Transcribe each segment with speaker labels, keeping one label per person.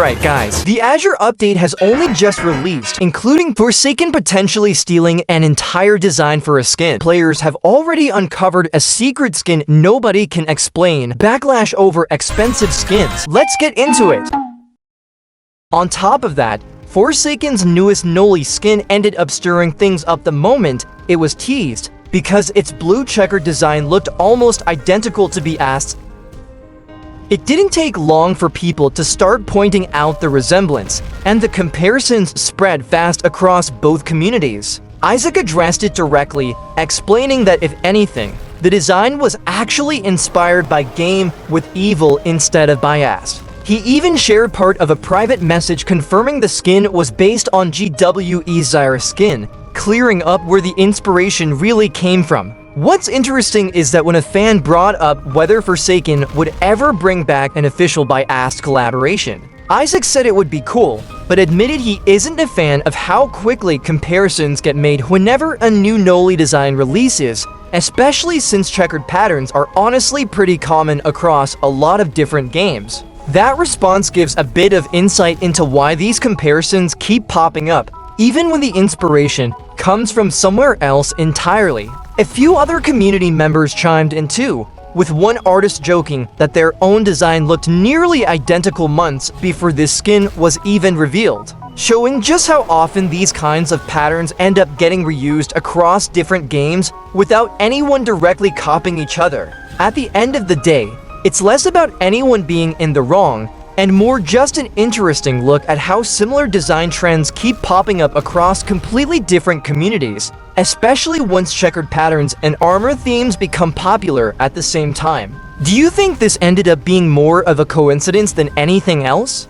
Speaker 1: Alright guys, the Azure update has only just released, including Forsaken potentially stealing an entire design for a skin. Players have already uncovered a secret skin nobody can explain. Backlash over expensive skins. Let's get into it. On top of that, Forsaken's newest Noli skin ended up stirring things up the moment it was teased, because its blue checkered design looked almost identical to be asked. It didn't take long for people to start pointing out the resemblance, and the comparisons spread fast across both communities. Isaac addressed it directly, explaining that if anything, the design was actually inspired by Game with Evil instead of biased. He even shared part of a private message confirming the skin was based on GWE's Zyra skin, clearing up where the inspiration really came from. What's interesting is that when a fan brought up whether Forsaken would ever bring back an official biased collaboration, Isaac said it would be cool, but admitted he isn't a fan of how quickly comparisons get made whenever a new Noli design releases, especially since checkered patterns are honestly pretty common across a lot of different games. That response gives a bit of insight into why these comparisons keep popping up, even when the inspiration comes from somewhere else entirely. A few other community members chimed in too, with one artist joking that their own design looked nearly identical months before this skin was even revealed, showing just how often these kinds of patterns end up getting reused across different games without anyone directly copying each other. At the end of the day, it's less about anyone being in the wrong, and more just an interesting look at how similar design trends keep popping up across completely different communities, especially once checkered patterns and armor themes become popular at the same time. Do you think this ended up being more of a coincidence than anything else?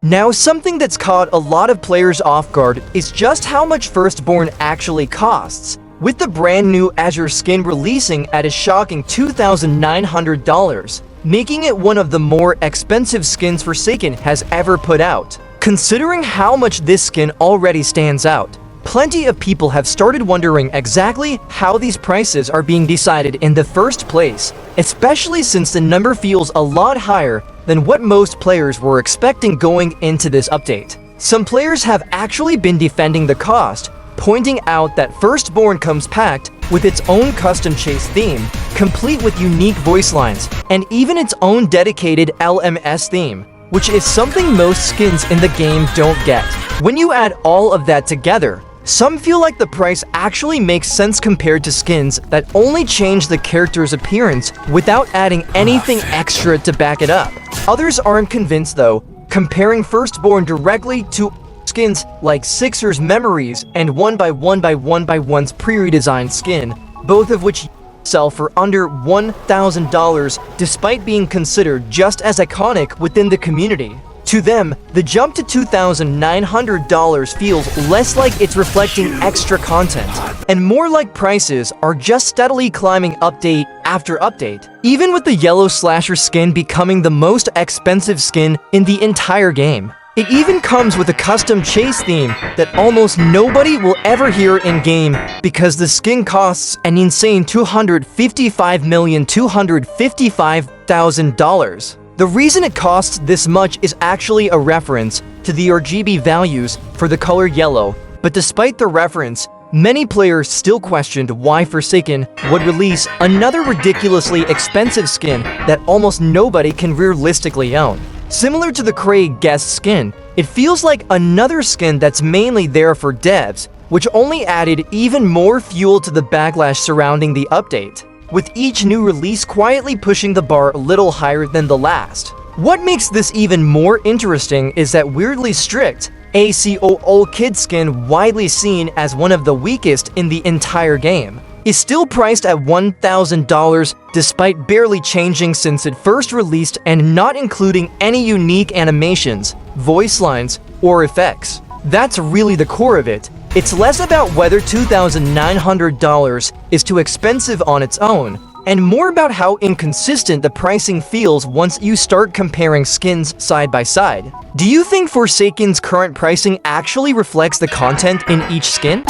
Speaker 1: Now, something that's caught a lot of players off guard is just how much Firstborn actually costs, with the brand new Azure skin releasing at a shocking $2,900. Making it one of the more expensive skins Forsaken has ever put out. Considering how much this skin already stands out, plenty of people have started wondering exactly how these prices are being decided in the first place, especially since the number feels a lot higher than what most players were expecting going into this update. Some players have actually been defending the cost, pointing out that Firstborn comes packed with its own custom chase theme, complete with unique voice lines, and even its own dedicated LMS theme, which is something most skins in the game don't get. When you add all of that together, some feel like the price actually makes sense compared to skins that only change the character's appearance without adding anything extra to back it up. Others aren't convinced though, comparing Firstborn directly to skins like Sixer's Memories and 1x1x1x1's pre-redesigned skin, both of which sell for under $1,000 despite being considered just as iconic within the community. To them, the jump to $2,900 feels less like it's reflecting extra content, and more like prices are just steadily climbing update after update, even with the yellow slasher skin becoming the most expensive skin in the entire game. It even comes with a custom chase theme that almost nobody will ever hear in-game because the skin costs an insane $255,255,000. The reason it costs this much is actually a reference to the RGB values for the color yellow, but despite the reference, many players still questioned why Forsaken would release another ridiculously expensive skin that almost nobody can realistically own. Similar to the Craig guest skin, it feels like another skin that's mainly there for devs, which only added even more fuel to the backlash surrounding the update, with each new release quietly pushing the bar a little higher than the last. What makes this even more interesting is that weirdly strict ACOO Kid skin, widely seen as one of the weakest in the entire game, is still priced at $1,000 despite barely changing since it first released and not including any unique animations, voice lines, or effects. That's really the core of it. It's less about whether $2,900 is too expensive on its own, and more about how inconsistent the pricing feels once you start comparing skins side by side. Do you think Forsaken's current pricing actually reflects the content in each skin?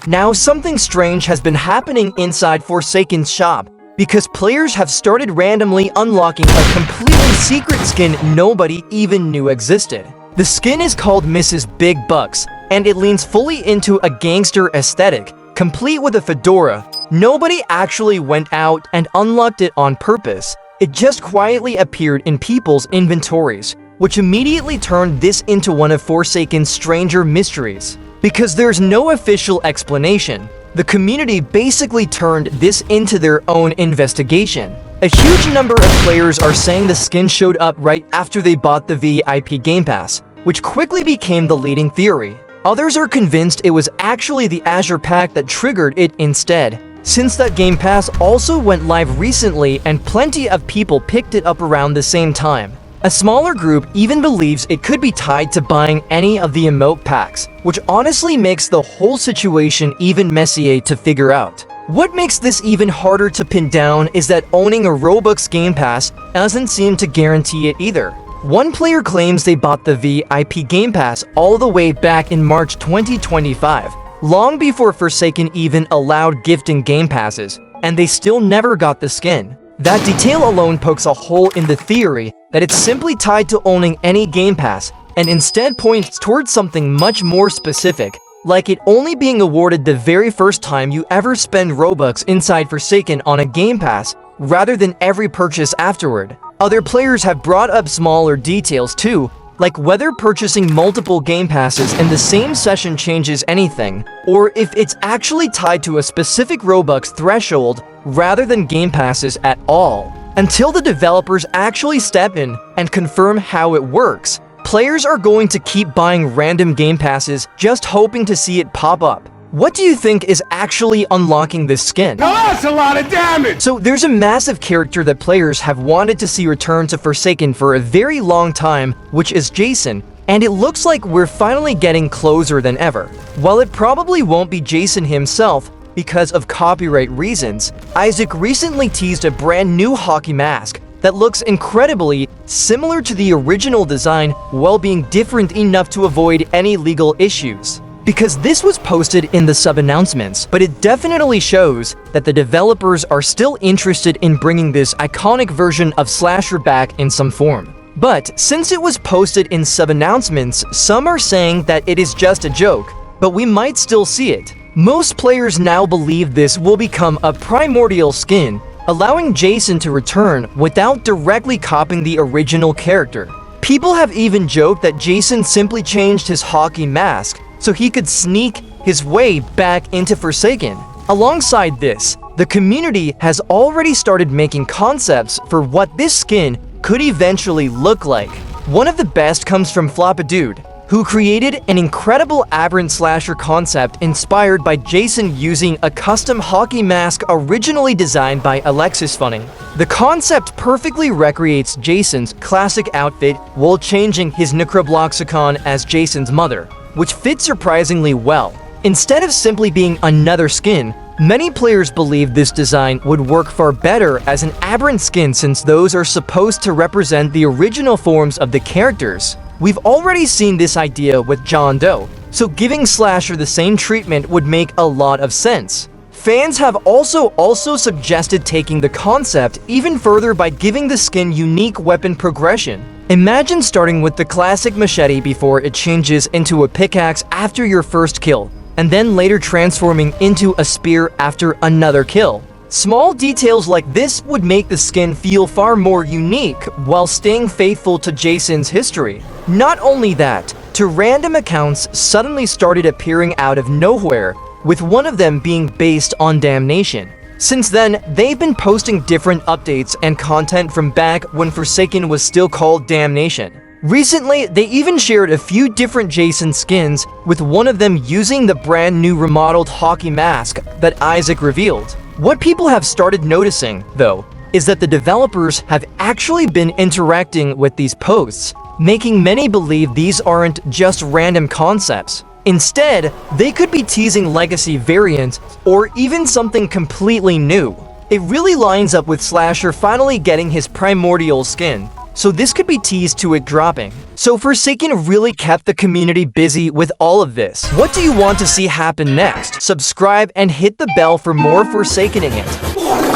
Speaker 1: Now, something strange has been happening inside Forsaken's shop, because players have started randomly unlocking a completely secret skin nobody even knew existed. The skin is called Mrs. Big Bucks, and it leans fully into a gangster aesthetic, complete with a fedora. Nobody actually went out and unlocked it on purpose. It just quietly appeared in people's inventories, which immediately turned this into one of Forsaken's stranger mysteries. Because there's no official explanation, the community basically turned this into their own investigation. A huge number of players are saying the skin showed up right after they bought the VIP Game Pass, which quickly became the leading theory. Others are convinced it was actually the Azure Pack that triggered it instead, since that Game Pass also went live recently and plenty of people picked it up around the same time. A smaller group even believes it could be tied to buying any of the emote packs, which honestly makes the whole situation even messier to figure out. What makes this even harder to pin down is that owning a Robux Game Pass doesn't seem to guarantee it either. One player claims they bought the VIP Game Pass all the way back in March 2025, long before Forsaken even allowed gifting Game Passes, and they still never got the skin. That detail alone pokes a hole in the theory that it's simply tied to owning any Game Pass, and instead points towards something much more specific, like it only being awarded the very first time you ever spend Robux inside Forsaken on a Game Pass, rather than every purchase afterward. Other players have brought up smaller details too, like whether purchasing multiple Game Passes in the same session changes anything, or if it's actually tied to a specific Robux threshold rather than Game Passes at all. Until the developers actually step in and confirm how it works, players are going to keep buying random Game Passes just hoping to see it pop up. What do you think is actually unlocking this skin?
Speaker 2: Now that's a lot of damage!
Speaker 1: So there's a massive character that players have wanted to see return to Forsaken for a very long time, which is Jason, and it looks like we're finally getting closer than ever. While it probably won't be Jason himself because of copyright reasons, Isaac recently teased a brand new hockey mask that looks incredibly similar to the original design while being different enough to avoid any legal issues. Because this was posted in the sub-announcements, but it definitely shows that the developers are still interested in bringing this iconic version of Slasher back in some form. But since it was posted in sub-announcements, some are saying that it is just a joke, but we might still see it. Most players now believe this will become a primordial skin, allowing Jason to return without directly copying the original character. People have even joked that Jason simply changed his hockey mask so he could sneak his way back into Forsaken. Alongside this, the community has already started making concepts for what this skin could eventually look like. One of the best comes from Floppadude, who created an incredible aberrant slasher concept inspired by Jason using a custom hockey mask originally designed by Alexis Funny. The concept perfectly recreates Jason's classic outfit while changing his necrobloxicon as Jason's mother, which fits surprisingly well. Instead of simply being another skin, many players believe this design would work far better as an aberrant skin since those are supposed to represent the original forms of the characters. We've already seen this idea with John Doe, so giving Slasher the same treatment would make a lot of sense. Fans have also suggested taking the concept even further by giving the skin unique weapon progression. Imagine starting with the classic machete before it changes into a pickaxe after your first kill, and then later transforming into a spear after another kill. Small details like this would make the skin feel far more unique while staying faithful to Jason's history. Not only that, two random accounts suddenly started appearing out of nowhere, with one of them being based on Damnation. Since then, they've been posting different updates and content from back when Forsaken was still called Damnation. Recently, they even shared a few different Jason skins, with one of them using the brand new remodeled hockey mask that Isaac revealed. What people have started noticing, though, is that the developers have actually been interacting with these posts, making many believe these aren't just random concepts. Instead, they could be teasing legacy variants or even something completely new. It really lines up with Slasher finally getting his primordial skin, so this could be teased to it dropping. So Forsaken really kept the community busy with all of this. What do you want to see happen next? Subscribe and hit the bell for more Forsakening it.